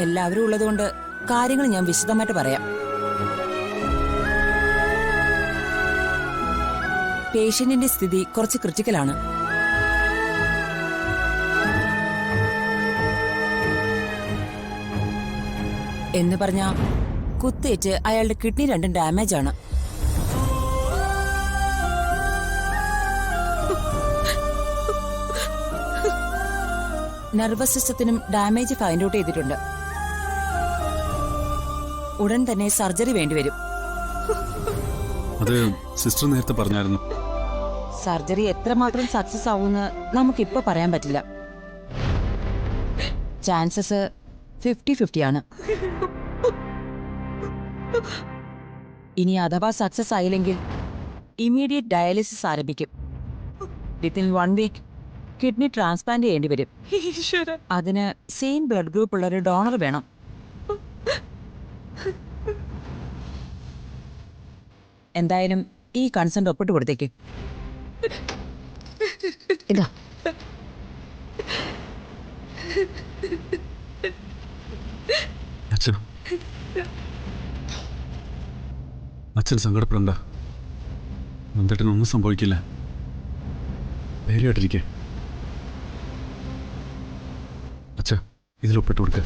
എല്ലാവരും ഉള്ളതുകൊണ്ട് കാര്യങ്ങൾ ഞാൻ വിശദമായിട്ട് പറയാം. പേഷ്യന്റിന്റെ സ്ഥിതി കുറച്ച് ക്രിട്ടിക്കലാണ്. എന്ന് പറഞ്ഞ കുത്തേറ്റ് അയാളുടെ കിഡ്നി രണ്ടും ഡാമേജ് ആണ്. നെർവസ് സിസ്റ്റത്തിനും ഡാമേജ് ഫൈൻഡ് ഔട്ട് ചെയ്തിട്ടുണ്ട്. ഉടൻ തന്നെ സർജറി വേണ്ടിവരും. അത് സിസ്റ്റർ നേരത്തെ പറഞ്ഞായിരുന്നു. സർജറി എത്രമാത്രം സക്സസ് ആവുമെന്ന് നമുക്കിപ്പോ പറയാൻ പറ്റില്ല. ചാൻസസ് 50-50 ആണ്. ഇനി അഥവാ സക്സസ് ആയില്ലെങ്കിൽ ഇമ്മീഡിയറ്റ് ഡയാലിസിസ് ആരംഭിക്കും. വിത്തിൻ 1 വീക്ക് കിഡ്നി ട്രാൻസ്പ്ലാന്റ് ചെയ്യേണ്ടി വരും. അതിന് സെയിം ബ്ലഡ് ഗ്രൂപ്പ് ഉള്ള ഒരു ഡോണർ വേണം. എന്തായാലും ഈ കൺസെന്റ് ഒപ്പിട്ട് കൊടുത്തേക്ക്. ഇതാ അച്ഛൻ സങ്കടപ്പെടണ്ട. നന്ദേട്ടനൊന്നും സംഭവിക്കില്ല. ധൈര്യമായിട്ടിരിക്കേ. അച്ഛ, ഇതിൽ ഒപ്പിട്ട് കൊടുക്ക.